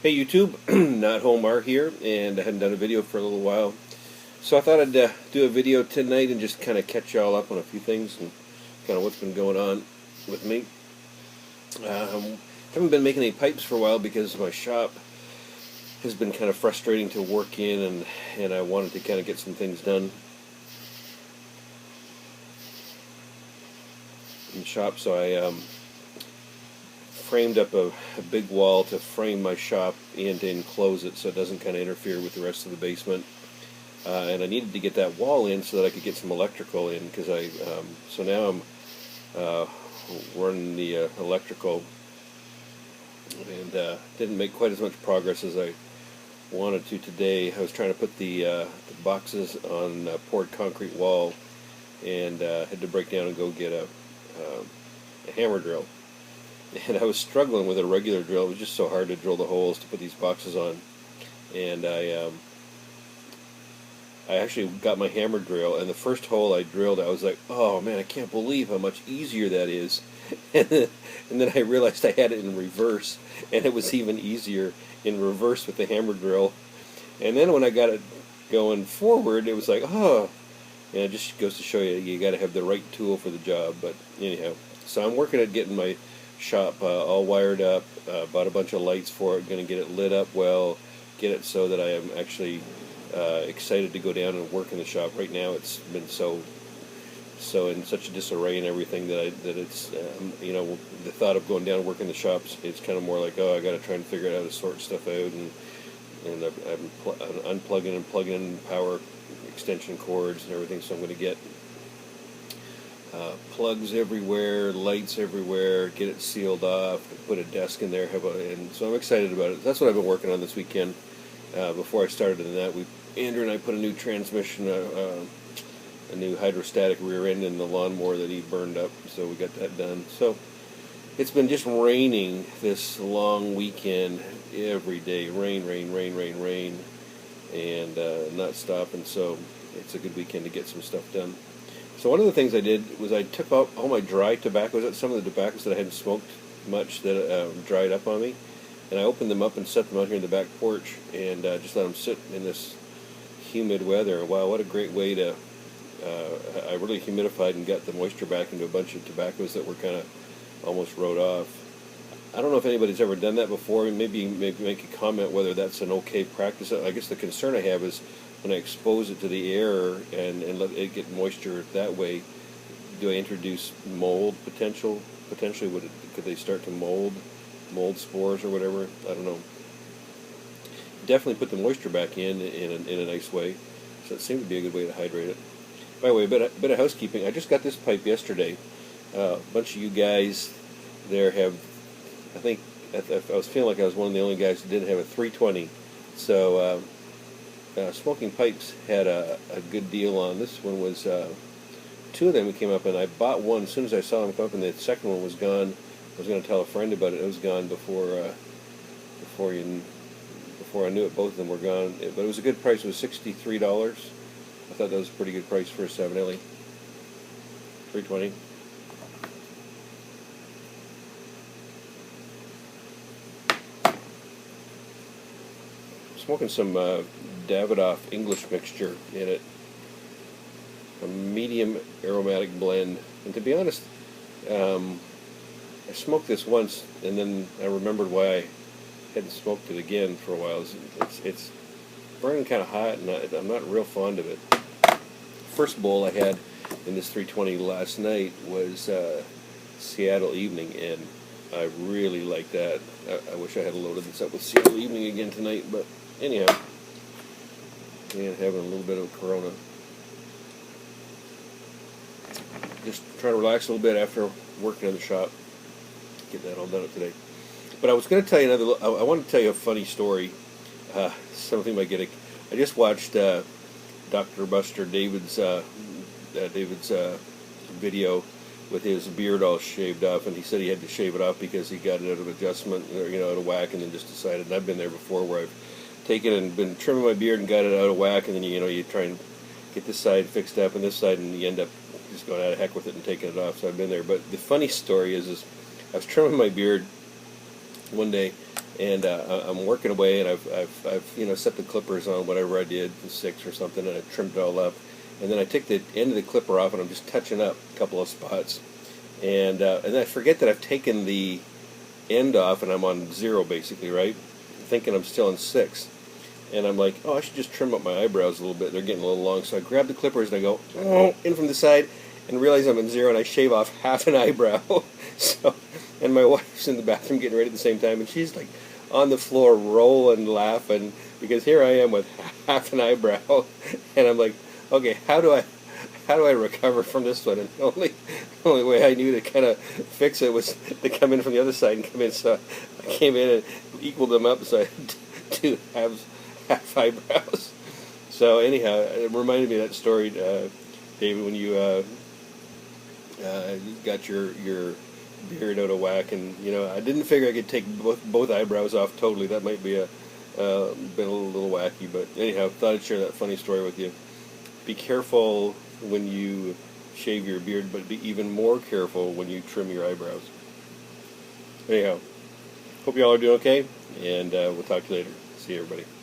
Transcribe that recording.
Hey YouTube, Not Homar here, and I hadn't done a video for a little while, so I thought I'd do a video tonight and just kind of catch y'all up on a few things and kind of what's been going on with me. Haven't been making any pipes for a while because my shop has been kind of frustrating to work in, and I wanted to kind of get some things done in the shop, so I framed up a big wall to frame my shop and to enclose it so it doesn't kind of interfere with the rest of the basement. And I needed to get that wall in so that I could get some electrical in, because so now I'm running the electrical, and didn't make quite as much progress as I wanted to today. I was trying to put the boxes on a poured concrete wall, and had to break down and go get a hammer drill. And I was struggling with a regular drill. It was just so hard to drill the holes to put these boxes on. And I actually got my hammer drill, and the first hole I drilled, I was like, oh man, I can't believe how much easier that is. And then I realized I had it in reverse, and it was even easier in reverse with the hammer drill. And then when I got it going forward, it was like, oh, and it just goes to show you, you got to have the right tool for the job. But anyhow, so I'm working at getting my shop all wired up, bought a bunch of lights for it, going to get it lit up well, get it so that I am actually excited to go down and work in the shop. Right now it's been so in such a disarray and everything that it's you know, the thought of going down and working in the shops, it's kind of more like, oh, I got to try and figure out how to sort stuff out, and I'm unplugging and plugging in power extension cords and everything, so I'm going to get plugs everywhere, lights everywhere, get it sealed off, put a desk in there, and so I'm excited about it. That's what I've been working on this weekend. Before I started in that, Andrew and I put a new transmission, a new hydrostatic rear end in the lawnmower that he burned up, so we got that done. So it's been just raining this long weekend every day, rain, and not stopping, so it's a good weekend to get some stuff done. So one of the things I did was I took out all my dry tobaccos, some of the tobaccos that I hadn't smoked much that dried up on me, and I opened them up and set them out here in the back porch, and just let them sit in this humid weather. Wow, what a great way to, I really humidified and got the moisture back into a bunch of tobaccos that were kind of almost rode off. I don't know if anybody's ever done that before. Maybe make a comment whether that's an okay practice. I guess the concern I have is when I expose it to the air and let it get moisture that way, do I introduce mold potentially? Could they start to mold spores or whatever? I don't know. Definitely put the moisture back in a nice way. So it seemed to be a good way to hydrate it. By the way, a bit of housekeeping. I just got this pipe yesterday. A bunch of you guys there have, I think, I was feeling like I was one of the only guys who didn't have a 320. So Smoking Pipes had a good deal on. This one was, two of them came up, and I bought one as soon as I saw them come up, and the second one was gone. I was going to tell a friend about it. It was gone before I knew it. Both of them were gone. But it was a good price. It was $63. I thought that was a pretty good price for a 7LE. 320. Smoking some Davidoff English mixture in it. A medium aromatic blend. And to be honest, I smoked this once, and then I remembered why I hadn't smoked it again for a while. It's burning kind of hot, and I'm not real fond of it. First bowl I had in this 320 last night was Seattle Evening, and I really like that. I wish I had loaded this up with Seattle Evening again tonight, but anyhow, and having a little bit of a Corona. Just trying to relax a little bit after working in the shop. Get that all done up today. But I was going to tell you I want to tell you a funny story. Something might get I just watched Dr. Buster David's video with his beard all shaved off, and he said he had to shave it off because he got it out of adjustment, or, you know, out of whack, and then just decided. And I've been there before where I've taken and been trimming my beard and got it out of whack, and then you try and get this side fixed up and this side, and you end up just going out of heck with it and taking it off. So I've been there. But the funny story is I was trimming my beard one day, And I'm working away, and I've set the clippers on whatever I did, the 6 or something, and I trimmed it all up. And then I take the end of the clipper off, and I'm just touching up a couple of spots. And then I forget that I've taken the end off, and I'm on 0 basically, right? Thinking I'm still on 6. And I'm like, oh, I should just trim up my eyebrows a little bit. They're getting a little long. So I grab the clippers, and I go, oh, in from the side, and realize I'm in 0, and I shave off half an eyebrow. So, and my wife's in the bathroom getting ready at the same time, and she's like on the floor rolling, laughing, because here I am with half an eyebrow, and I'm like, okay, how do I recover from this one? And the only way I knew to kind of fix it was to come in from the other side and come in. So I came in and equaled them up, so I had 2 half eyebrows. So anyhow, it reminded me of that story, David, when you got your beard out of whack, and I didn't figure I could take both eyebrows off totally. That might be been a little wacky, but anyhow, thought I'd share that funny story with you. Be careful when you shave your beard, but be even more careful when you trim your eyebrows. Anyhow, hope you all are doing okay, and we'll talk to you later. See you, everybody.